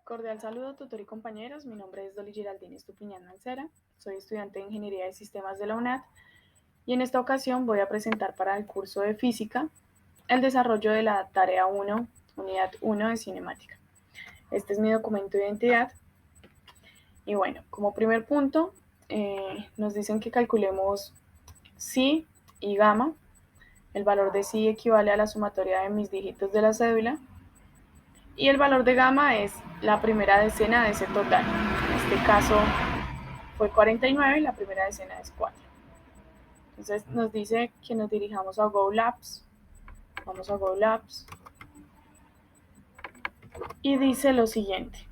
Cordial saludo, tutor y compañeros. Mi nombre es Dolly Giraldini Estupiñán Mancera. Soy estudiante de Ingeniería de Sistemas de la UNAD y en esta ocasión voy a presentar para el curso de Física el desarrollo de la tarea 1, unidad 1 de cinemática. Este es mi documento de identidad. Y bueno, como primer punto, nos dicen que calculemos psi y gamma. El valor de psi equivale a la sumatoria de mis dígitos de la cédula. Y el valor de gamma es la primera decena de ese total. En este caso fue 49 y la primera decena es 4. Entonces nos dice que nos dirijamos a GoLabs. Vamos a GoLabs. Y dice lo siguiente.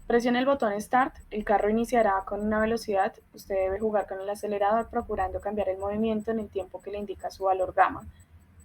Presione el botón Start, el carro iniciará con una velocidad. Usted debe jugar con el acelerador procurando cambiar el movimiento en el tiempo que le indica su valor gamma,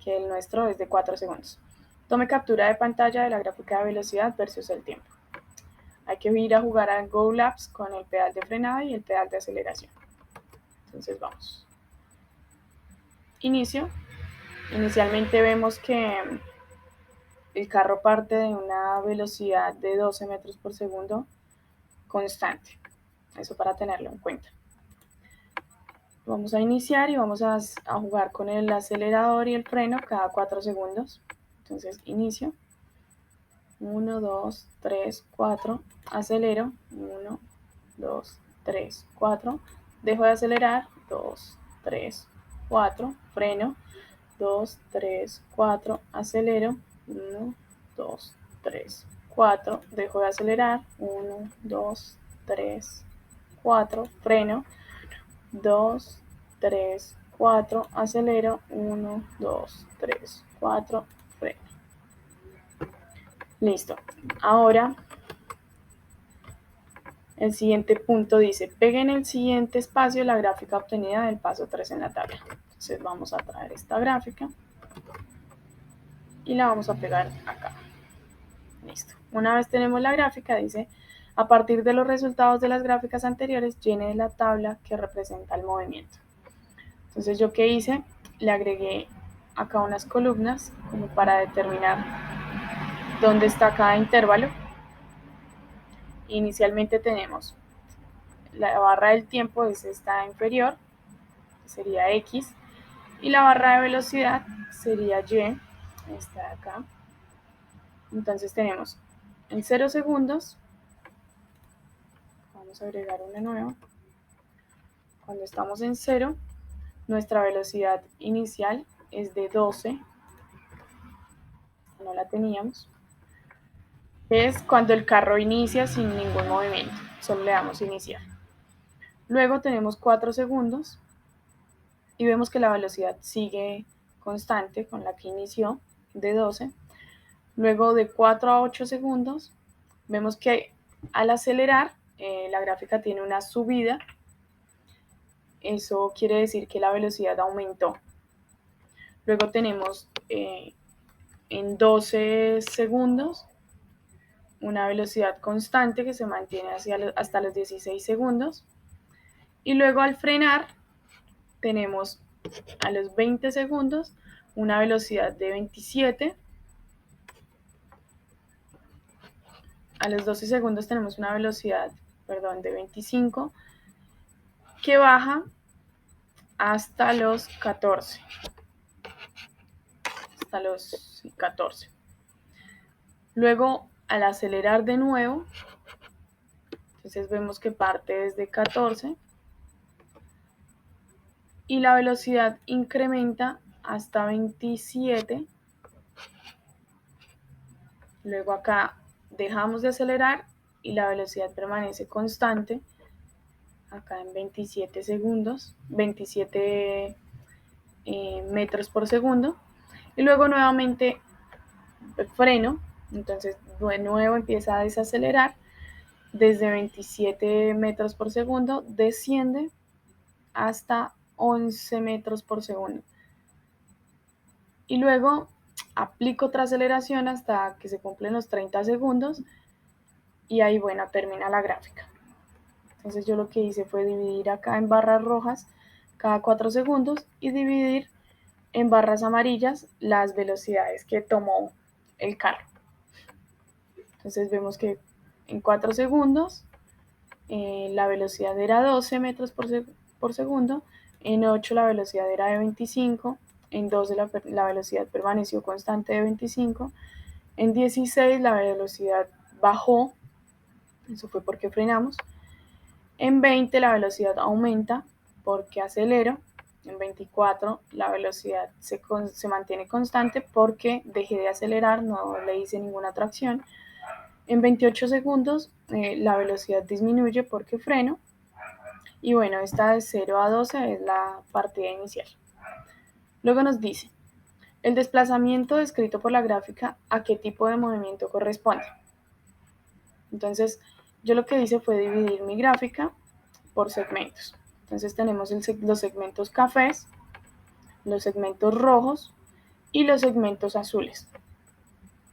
que el nuestro es de 4 segundos. Tome captura de pantalla de la gráfica de velocidad versus el tiempo. Hay que ir a jugar a GoLabs con el pedal de frenada y el pedal de aceleración. Entonces vamos. Inicio. Inicialmente vemos que el carro parte de una velocidad de 12 metros por segundo constante. Eso para tenerlo en cuenta. Vamos a iniciar y vamos a jugar con el acelerador y el freno cada 4 segundos. Entonces inicio. 1, 2, 3, 4. Acelero. 1, 2, 3, 4. Dejo de acelerar. 2, 3, 4. Freno. 2, 3, 4. Acelero. 1, 2, 3, 4. Dejo de acelerar. 1, 2, 3, 4. Freno. 2, 3, 4. Acelero. 1, 2, 3, 4. Freno. Listo. Ahora el siguiente punto dice, pegue en el siguiente espacio la gráfica obtenida del paso 3 en la tabla. Entonces vamos a traer esta gráfica y la vamos a pegar acá. Listo. Una vez tenemos la gráfica, dice, a partir de los resultados de las gráficas anteriores, llene la tabla que representa el movimiento. Entonces, ¿yo qué hice? Le agregué acá unas columnas como para determinar dónde está cada intervalo. Inicialmente tenemos la barra del tiempo, es esta inferior, sería X, y la barra de velocidad sería Y, esta de acá. Entonces tenemos en 0 segundos, vamos a agregar una nueva, cuando estamos en 0, nuestra velocidad inicial es de 12, no la teníamos, es cuando el carro inicia sin ningún movimiento, solo le damos iniciar. Luego tenemos 4 segundos y vemos que la velocidad sigue constante con la que inició, de 12. Luego de 4 a 8 segundos, vemos que al acelerar, la gráfica tiene una subida. Eso quiere decir que la velocidad aumentó. Luego tenemos en 12 segundos una velocidad constante que se mantiene hasta los 16 segundos. Y luego al frenar tenemos a los 20 segundos una velocidad de 27. A los 12 segundos tenemos una velocidad, de 25 que baja hasta los 14. Hasta los 14. Luego, al acelerar de nuevo, entonces vemos que parte desde 14 y la velocidad incrementa hasta 27. Luego acá dejamos de acelerar y la velocidad permanece constante. Acá en 27 segundos, 27 metros por segundo. Y luego nuevamente freno, entonces de nuevo empieza a desacelerar. Desde 27 metros por segundo desciende hasta 11 metros por segundo. Y luego aplico otra aceleración hasta que se cumplen los 30 segundos y ahí, bueno, termina la gráfica. Entonces yo lo que hice fue dividir acá en barras rojas cada 4 segundos y dividir en barras amarillas las velocidades que tomó el carro. Entonces vemos que en 4 segundos, la velocidad era 12 metros por segundo, en 8 la velocidad era de 25, en 12 la velocidad permaneció constante de 25, en 16 la velocidad bajó, eso fue porque frenamos, en 20 la velocidad aumenta porque acelero, en 24 la velocidad se mantiene constante porque dejé de acelerar, no le hice ninguna tracción. En 28 segundos la velocidad disminuye porque freno. Y bueno, esta de 0 a 12 es la partida inicial. Luego nos dice, el desplazamiento descrito por la gráfica, ¿a qué tipo de movimiento corresponde? Entonces, yo lo que hice fue dividir mi gráfica por segmentos. Entonces tenemos los segmentos cafés, los segmentos rojos y los segmentos azules.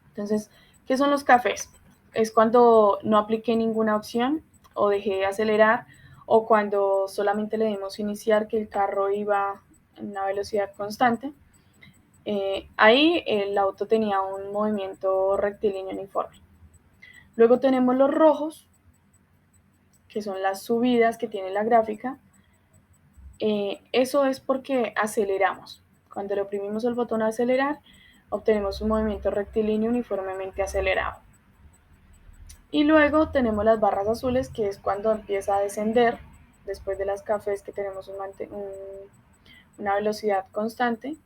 Entonces, ¿qué son los cafés? Es cuando no apliqué ninguna opción o dejé de acelerar, o cuando solamente le dimos iniciar que el carro iba en una velocidad constante. Ahí el auto tenía un movimiento rectilíneo uniforme. Luego tenemos los rojos, que son las subidas que tiene la gráfica. Eso es porque aceleramos. Cuando le oprimimos el botón acelerar, obtenemos un movimiento rectilíneo uniformemente acelerado. Y luego tenemos las barras azules, que es cuando empieza a descender, después de las cafés que tenemos una velocidad constante.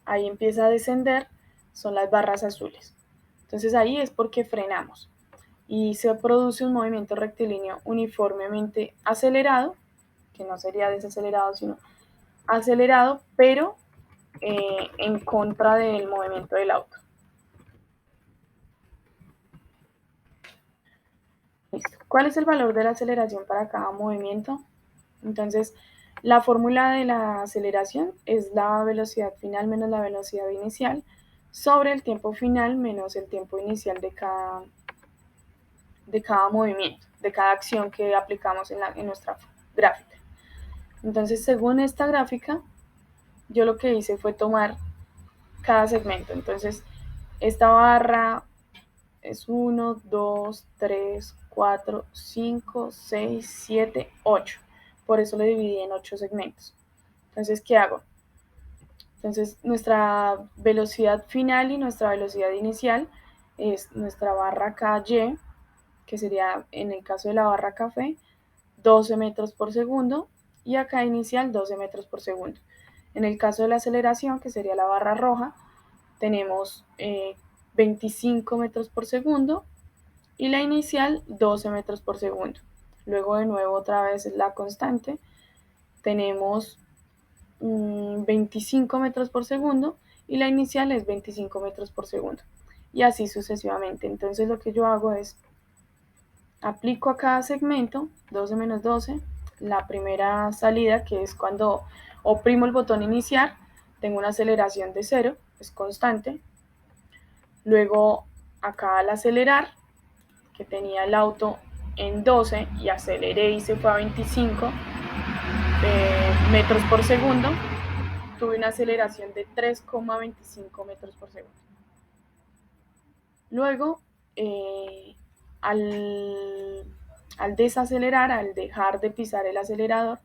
Ahí empieza a descender, son las barras azules. Entonces ahí es porque frenamos y se produce un movimiento rectilíneo uniformemente acelerado, que no sería desacelerado, sino acelerado, pero en contra del movimiento del auto. Listo. ¿Cuál es el valor de la aceleración para cada movimiento? Entonces, la fórmula de la aceleración es la velocidad final menos la velocidad inicial sobre el tiempo final menos el tiempo inicial de cada movimiento, de cada acción que aplicamos en nuestra gráfica. Entonces, según esta gráfica, yo lo que hice fue tomar cada segmento. Entonces, esta barra es 1, 2, 3, 4, 5, 6, 7, 8. Por eso lo dividí en 8 segmentos. Entonces, ¿qué hago? Entonces, nuestra velocidad final y nuestra velocidad inicial es nuestra barra KY, que sería en el caso de la barra café, 12 metros por segundo, y acá inicial 12 metros por segundo. En el caso de la aceleración, que sería la barra roja, tenemos 25 metros por segundo y la inicial 12 metros por segundo. Luego de nuevo otra vez la constante, tenemos 25 metros por segundo y la inicial es 25 metros por segundo. Y así sucesivamente. Entonces lo que yo hago es aplico a cada segmento 12 menos 12, la primera salida, que es cuando oprimo el botón iniciar, tengo una aceleración de 0, es constante. Luego acá al acelerar, que tenía el auto en 12 y aceleré y se fue a 25 metros por segundo, tuve una aceleración de 3,25 metros por segundo. Luego, al desacelerar, al dejar de pisar el acelerador,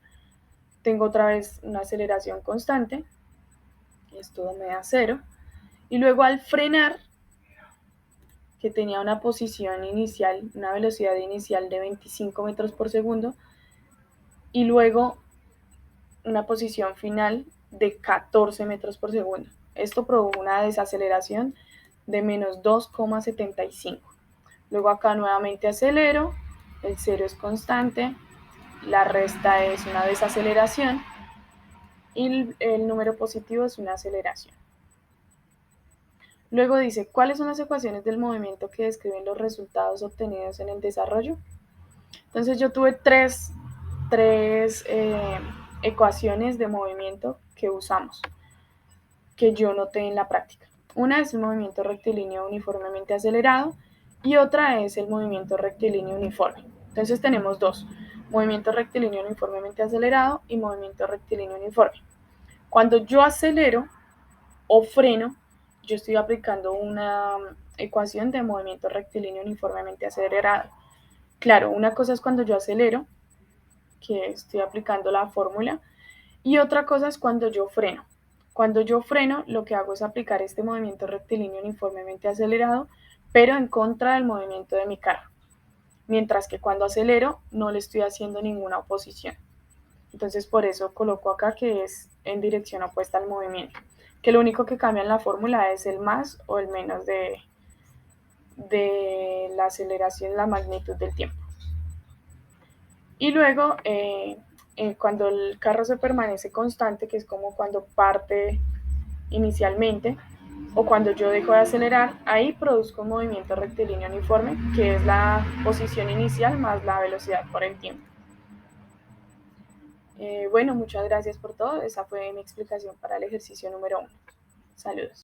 tengo otra vez una aceleración constante, esto me da 0, y luego al frenar, que tenía una posición inicial, una velocidad inicial de 25 metros por segundo, y luego una posición final de 14 metros por segundo. Esto produjo una desaceleración de menos 2,75. Luego acá nuevamente acelero, el 0 es constante, la resta es una desaceleración y el número positivo es una aceleración. Luego dice, ¿cuáles son las ecuaciones del movimiento que describen los resultados obtenidos en el desarrollo? Entonces yo tuve tres ecuaciones de movimiento que usamos, que yo noté en la práctica. Una es el movimiento rectilíneo uniformemente acelerado y otra es el movimiento rectilíneo uniforme. Entonces tenemos dos, movimiento rectilíneo uniformemente acelerado y movimiento rectilíneo uniforme. Cuando yo acelero o freno, yo estoy aplicando una ecuación de movimiento rectilíneo uniformemente acelerado. Claro, una cosa es cuando yo acelero, que estoy aplicando la fórmula, y otra cosa es cuando yo freno. Cuando yo freno, lo que hago es aplicar este movimiento rectilíneo uniformemente acelerado, pero en contra del movimiento de mi carro. Mientras que cuando acelero, no le estoy haciendo ninguna oposición. Entonces, por eso coloco acá que es en dirección opuesta al movimiento. Que lo único que cambia en la fórmula es el más o el menos de la aceleración, la magnitud del tiempo. Y luego, cuando el carro se permanece constante, que es como cuando parte inicialmente, o cuando yo dejo de acelerar, ahí produzco un movimiento rectilíneo uniforme, que es la posición inicial más la velocidad por el tiempo. Bueno, muchas gracias por todo. Esa fue mi explicación para el ejercicio número 1. Saludos.